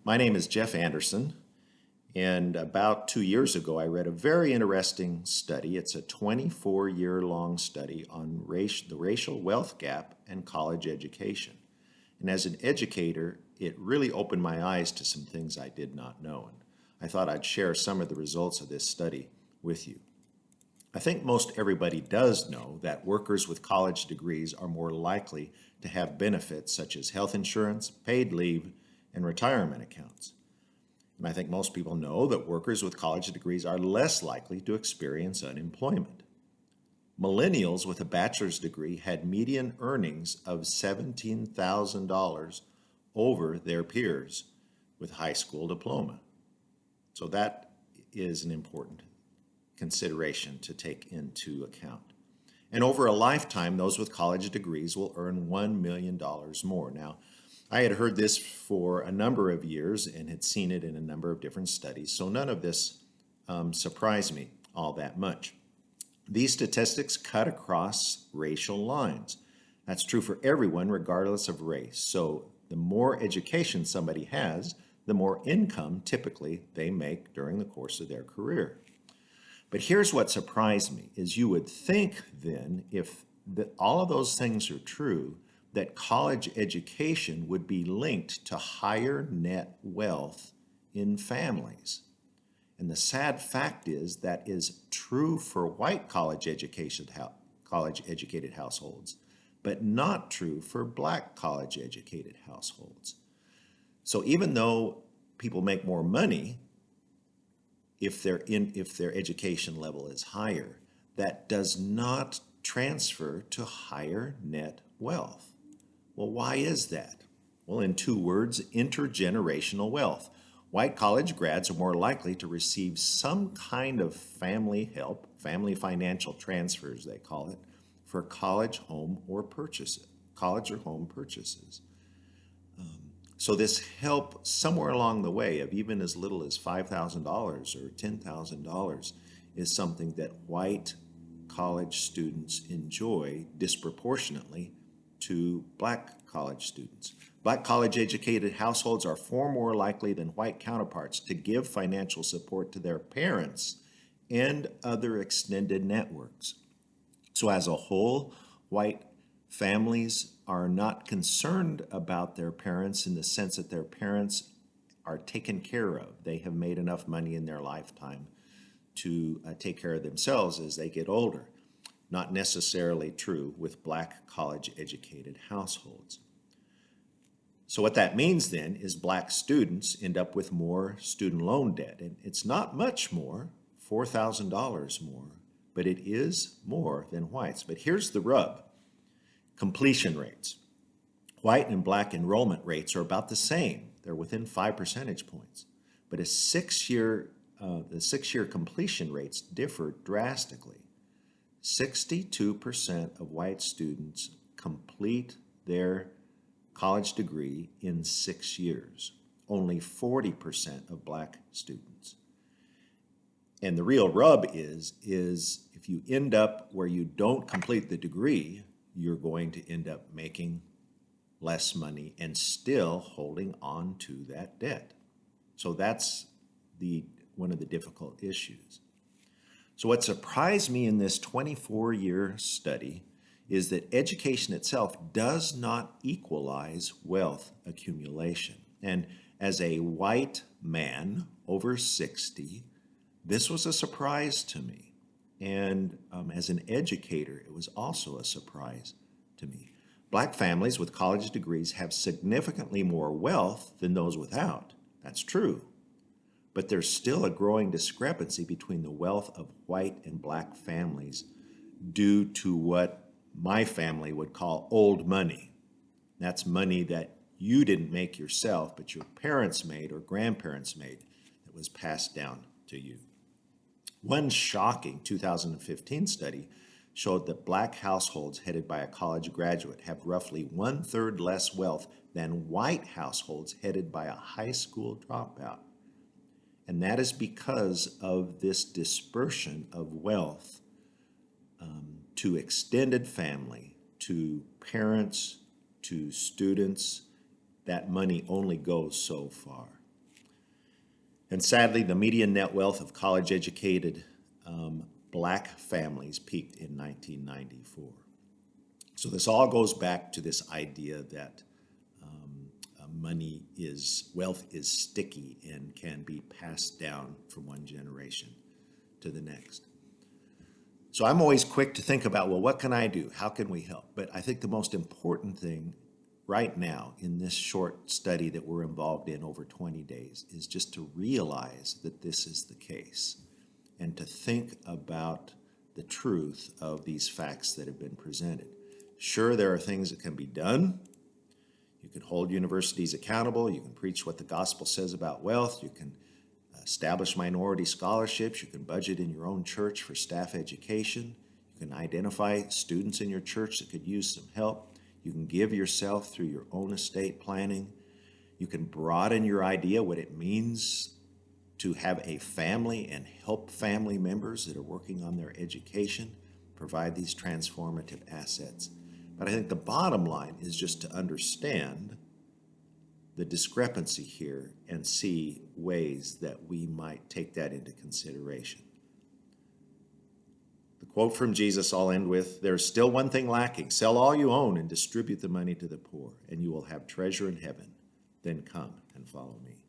My name is Jeff Anderson, and about 2 years ago, I read a very interesting study. It's a 24-year-long study on the racial wealth gap and college education. And as an educator, it really opened my eyes to some things I did not know. And I thought I'd share some of the results of this study with you. I think most everybody does know that workers with college degrees are more likely to have benefits such as health insurance, paid leave, and retirement accounts. And I think most people know that workers with college degrees are less likely to experience unemployment. Millennials with a bachelor's degree had median earnings of $17,000 over their peers with high school diploma. So that is an important consideration to take into account. And over a lifetime, those with college degrees will earn $1 million more. Now, I had heard this for a number of years and had seen it in a number of different studies, so none of this surprised me all that much. These statistics cut across racial lines. That's true for everyone, regardless of race. So the more education somebody has, the more income typically they make during the course of their career. But here's what surprised me, is you would think then, if all of those things are true, that college education would be linked to higher net wealth in families. And the sad fact is that is true for white college educated households, but not true for black college educated households. So even though people make more money, if their education level is higher, that does not transfer to higher net wealth. Well, why is that? Well, in two words, intergenerational wealth. White college grads are more likely to receive some kind of family help, family financial transfers they call it, for college home or home purchases. So this help somewhere along the way of even as little as $5,000 or $10,000 is something that white college students enjoy disproportionately to black college students. Black college educated households are far more likely than white counterparts to give financial support to their parents and other extended networks. So as a whole, white families are not concerned about their parents in the sense that their parents are taken care of. They have made enough money in their lifetime to take care of themselves as they get older. Not necessarily true with black college educated households. So what that means then is black students end up with more student loan debt. And it's not much more, $4,000 more, but it is more than whites. But here's the rub: completion rates. White and black enrollment rates are about the same. They're within 5 percentage points. But the six-year completion rates differ drastically. 62% of white students complete their college degree in 6 years. Only 40% of black students. And the real rub is if you end up where you don't complete the degree, you're going to end up making less money and still holding on to that debt. So that's one of the difficult issues. So what surprised me in this 24-year study is that education itself does not equalize wealth accumulation. And as a white man over 60, this was a surprise to me. And as an educator, it was also a surprise to me. Black families with college degrees have significantly more wealth than those without. That's true. But there's still a growing discrepancy between the wealth of white and black families due to what my family would call old money. That's money that you didn't make yourself, but your parents made or grandparents made that was passed down to you. One shocking 2015 study showed that black households headed by a college graduate have roughly 1/3 less wealth than white households headed by a high school dropout. And that is because of this dispersion of wealth to extended family, to parents, to students. That money only goes so far. And sadly, the median net wealth of college-educated black families peaked in 1994. So this all goes back to this idea that wealth is sticky and can be passed down from one generation to the next. So I'm always quick to think about, well, what can I do? How can we help? But I think the most important thing right now in this short study that we're involved in over 20 days is just to realize that this is the case and to think about the truth of these facts that have been presented. Sure, there are things that can be done. You can hold universities accountable. You can preach what the gospel says about wealth. You can establish minority scholarships. You can budget in your own church for staff education. You can identify students in your church that could use some help. You can give yourself through your own estate planning. You can broaden your idea what it means to have a family and help family members that are working on their education, provide these transformative assets. But I think the bottom line is just to understand the discrepancy here and see ways that we might take that into consideration. The quote from Jesus I'll end with, "There's still one thing lacking. Sell all you own and distribute the money to the poor, and you will have treasure in heaven. Then come and follow me."